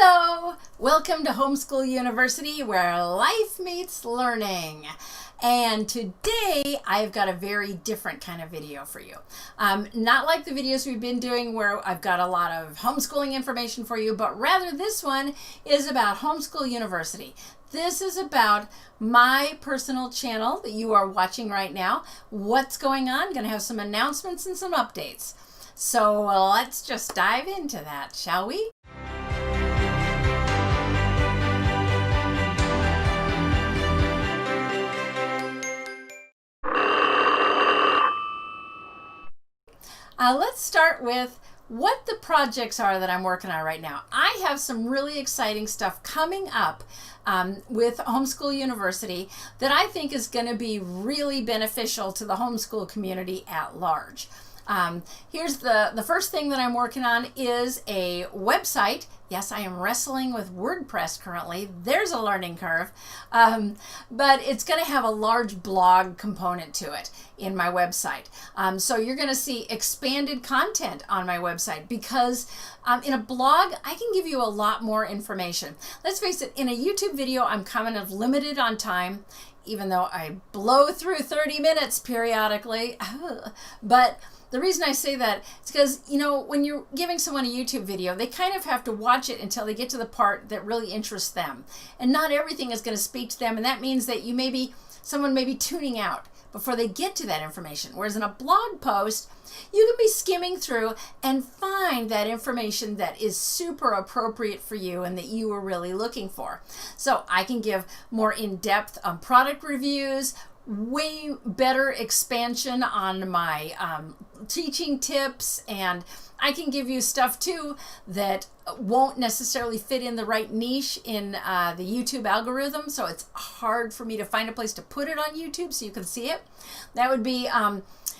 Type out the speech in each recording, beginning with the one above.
Hello! Welcome to Homeschool University, where life meets learning. And today I've got a very different kind of video for you. Not like the videos we've been doing where I've got a lot of homeschooling information for you, but rather this one is about Homeschool University. This is about my personal channel that you are watching right now. What's going on? Going to have some announcements and some updates. So let's just dive into that, shall we? Let's start with what the projects are that I'm working on right now. I have some really exciting stuff coming up with Homeschool University that I think is going to be really beneficial to the homeschool community at large. Here's the first thing that I'm working on is a website. Yes, I am wrestling with WordPress currently. There's a learning curve, but it's going to have a large blog component to it in my website. So you're going to see expanded content on my website because in a blog, I can give you a lot more information. Let's face it, in a YouTube video, I'm kind of limited on time, even though I blow through 30 minutes periodically. But the reason I say that is because, you know, when you're giving someone a YouTube video, they kind of have to watch it until they get to the part that really interests them. And not everything is going to speak to them. And that means that someone may be tuning out before they get to that information. Whereas in a blog post, you can be skimming through and find that information that is super appropriate for you and that you were really looking for. So I can give more in-depth product reviews, way better expansion on my teaching tips, and I can give you stuff too that won't necessarily fit in the right niche in the YouTube algorithm, so it's hard for me to find a place to put it on YouTube so you can see it. That would be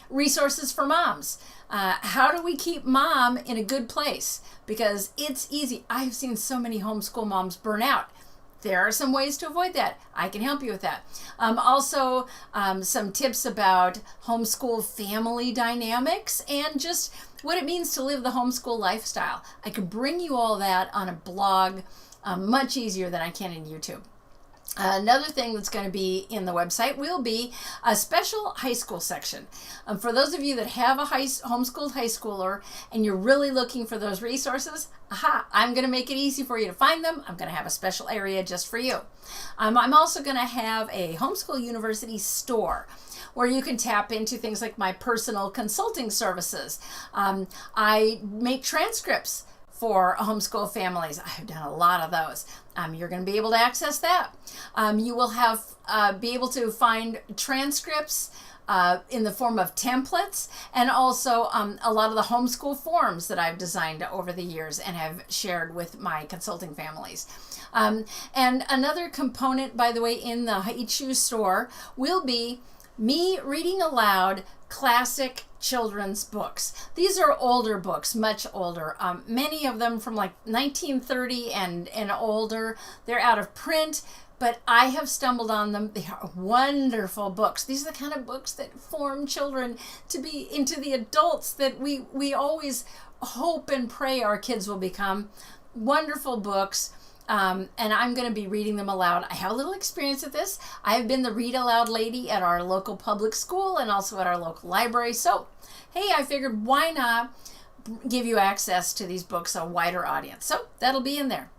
resources for moms. How do we keep mom in a good place? Because it's easy. I've seen so many homeschool moms burn out. There are some ways to avoid that. I can help you with that. Also, some tips about homeschool family dynamics and just what it means to live the homeschool lifestyle. I can bring you all that on a blog much easier than I can in YouTube. Another thing that's going to be in the website will be a special high school section. For those of you that have a homeschooled high schooler and you're really looking for those resources, I'm going to make it easy for you to find them. I'm going to have a special area just for you. I'm also going to have a Homeschool University store where you can tap into things like my personal consulting services. I make transcripts for homeschool families. I've done a lot of those. You're going to be able to access that. You will be able to find transcripts in the form of templates, and also a lot of the homeschool forms that I've designed over the years and have shared with my consulting families. And another component, by the way, in the HU store will be me reading aloud classic children's books. These are older books, much older. Many of them from like 1930 and older. They're out of print, but I have stumbled on them. They are wonderful books. These are the kind of books that form children to be into the adults that we always hope and pray our kids will become. Wonderful books. And I'm going to be reading them aloud. I have a little experience with this. I have been the read aloud lady at our local public school and also at our local library. So, hey, I figured why not give you access to these books, a wider audience. So that'll be in there.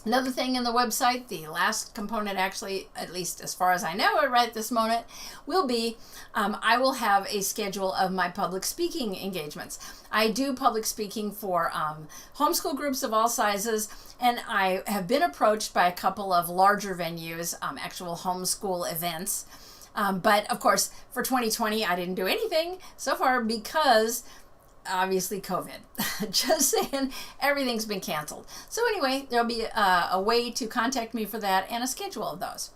Another thing in the website, the last component actually, at least as far as I know it right this moment, will be I will have a schedule of my public speaking engagements. I do public speaking for homeschool groups of all sizes, and I have been approached by a couple of larger venues, actual homeschool events. But of course, for 2020, I didn't do anything so far because obviously COVID. Just saying, everything's been canceled. So anyway, there'll be a way to contact me for that and a schedule of those.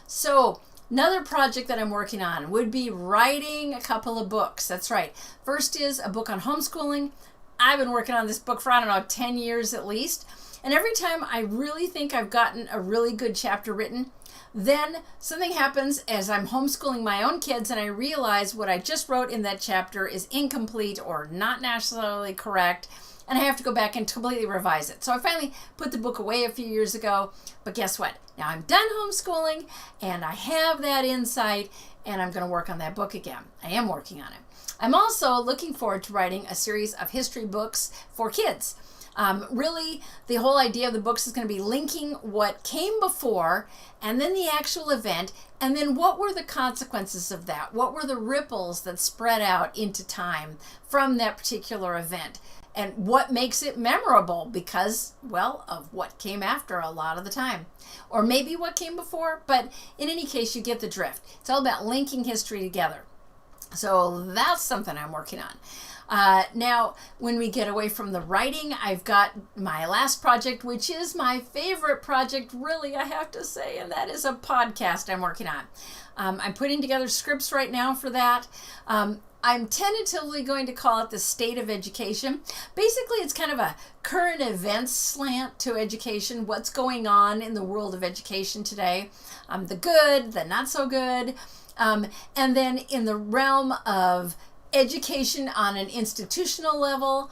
So another project that I'm working on would be writing a couple of books. That's right. First is a book on homeschooling. I've been working on this book for, 10 years at least. And every time I really think I've gotten a really good chapter written, then something happens as I'm homeschooling my own kids and I realize what I just wrote in that chapter is incomplete or not necessarily correct, and I have to go back and completely revise it. So I finally put the book away a few years ago, but guess what? Now I'm done homeschooling and I have that insight, and I'm going to work on that book again. I am working on it. I'm also looking forward to writing a series of history books for kids. Really, the whole idea of the books is going to be linking what came before and then the actual event, and then what were the consequences of that? What were the ripples that spread out into time from that particular event? And what makes it memorable because, well, of what came after a lot of the time. Or maybe what came before, but in any case, you get the drift. It's all about linking history together. So that's something I'm working on. Now, when we get away from the writing, I've got my last project, which is my favorite project, really, I have to say, and that is a podcast I'm working on. I'm putting together scripts right now for that. I'm tentatively going to call it the State of Education. Basically, it's kind of a current events slant to education, what's going on in the world of education today, the good, the not so good, and then in the realm of education on an institutional level.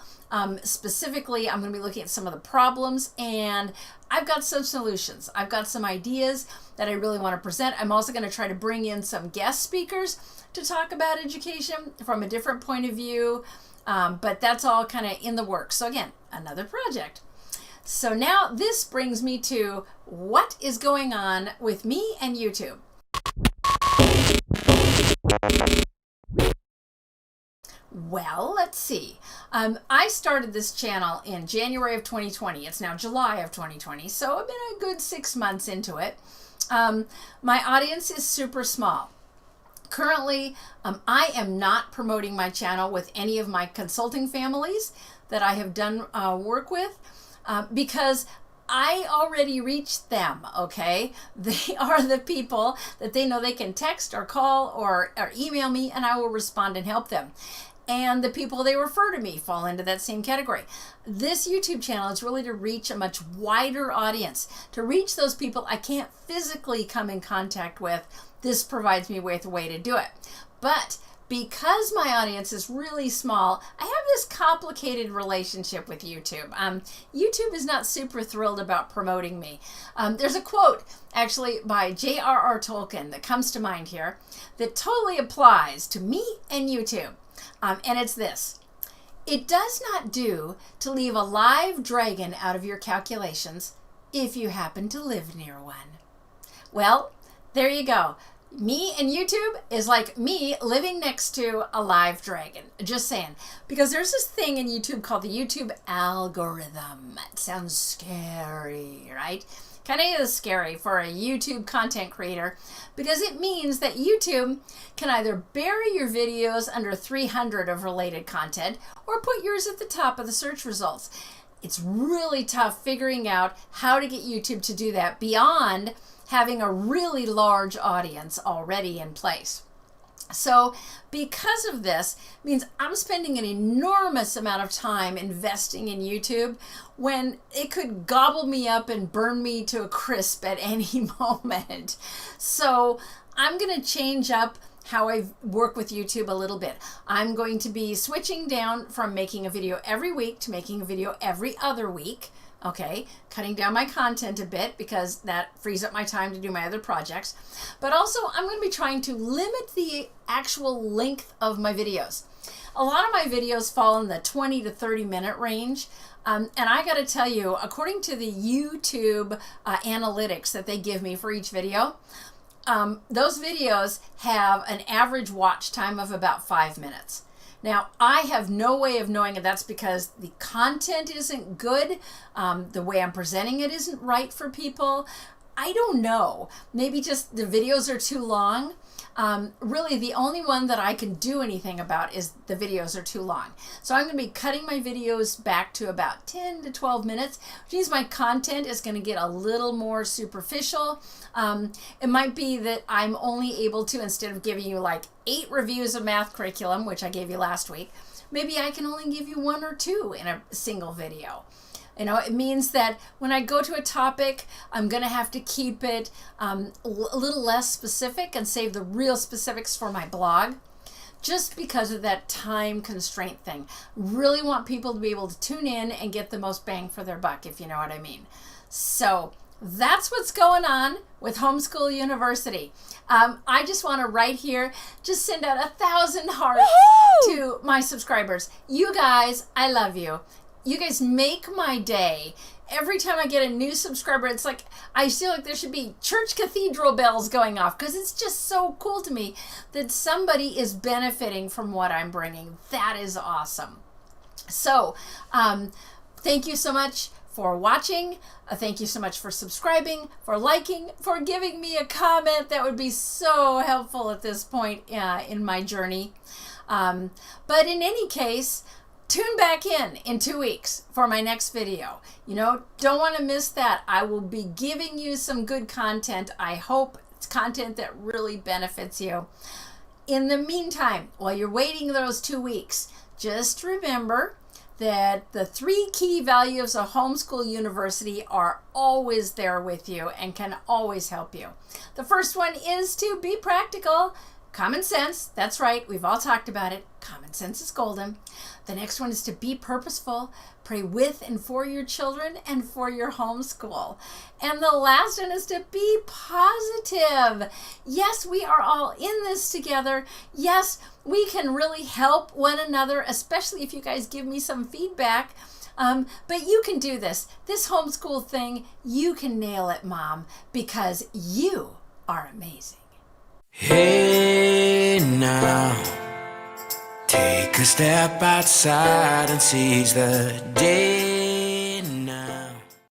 Specifically, I'm going to be looking at some of the problems, and I've got some solutions. I've got some ideas that I really want to present. I'm also going to try to bring in some guest speakers to talk about education from a different point of view, but that's all kind of in the works. So again, another project. So now this brings me to what is going on with me and YouTube. Well, let's see. I started this channel in January of 2020. It's now July of 2020, so I've been a good 6 months into it. My audience is super small. Currently, I am not promoting my channel with any of my consulting families that I have done work with because I already reached them, okay? They are the people that they know they can text or call or email me, and I will respond and help them. And the people they refer to me fall into that same category. This YouTube channel is really to reach a much wider audience, to reach those people I can't physically come in contact with. This provides me with a way to do it. But because my audience is really small, I have this complicated relationship with YouTube. YouTube is not super thrilled about promoting me. There's a quote actually by J.R.R. Tolkien that comes to mind here that totally applies to me and YouTube. And it's this: it does not do to leave a live dragon out of your calculations if you happen to live near one. Well, there you go. Me and YouTube is like me living next to a live dragon. Just saying. Because there's this thing in YouTube called the YouTube algorithm. It sounds scary, right? Kind of is scary for a YouTube content creator because it means that YouTube can either bury your videos under 300 of related content or put yours at the top of the search results. It's really tough figuring out how to get YouTube to do that beyond having a really large audience already in place. So because of this, it means I'm spending an enormous amount of time investing in YouTube when it could gobble me up and burn me to a crisp at any moment. So I'm going to change up how I work with YouTube a little bit. I'm going to be switching down from making a video every week to making a video every other week. Okay, cutting down my content a bit because that frees up my time to do my other projects. But also, I'm going to be trying to limit the actual length of my videos. A lot of my videos fall in the 20 to 30 minute range. And I got to tell you, according to the YouTube analytics that they give me for each video, those videos have an average watch time of about 5 minutes. Now, I have no way of knowing if that's because the content isn't good, the way I'm presenting it isn't right for people. I don't know. Maybe just the videos are too long. Really, the only one that I can do anything about is the videos are too long. So I'm going to be cutting my videos back to about 10 to 12 minutes, which means my content is going to get a little more superficial. It might be that I'm only able to, instead of giving you like 8 reviews of math curriculum, which I gave you last week, maybe I can only give you 1 or 2 in a single video. You know, it means that when I go to a topic, I'm going to have to keep it a little less specific and save the real specifics for my blog. just because of that time constraint thing. Really want people to be able to tune in and get the most bang for their buck, if you know what I mean. So that's what's going on with Homeschool University. I just want to right here just send out 1,000 hearts to my subscribers. You guys, I love you. You guys make my day. Every time I get a new subscriber, it's like I feel like there should be church cathedral bells going off, because it's just so cool to me that somebody is benefiting from what I'm bringing. That is awesome. So thank you so much for watching. Thank you so much for subscribing, for liking, for giving me a comment. That would be so helpful at this point in my journey. But in any case, tune back in 2 weeks for my next video. You know, don't want to miss that. I will be giving you some good content. I hope it's content that really benefits you. In the meantime, while you're waiting those 2 weeks, just remember that the 3 key values of Homeschool University are always there with you and can always help you. The first one is to be practical. Common sense, that's right, we've all talked about it. Common sense is golden. The next one is to be purposeful. Pray with and for your children and for your homeschool. And the last one is to be positive. Yes, we are all in this together. Yes, we can really help one another, especially if you guys give me some feedback. But you can do this. This homeschool thing, you can nail it, Mom, because you are amazing. Hey now, take a step outside and seize the day.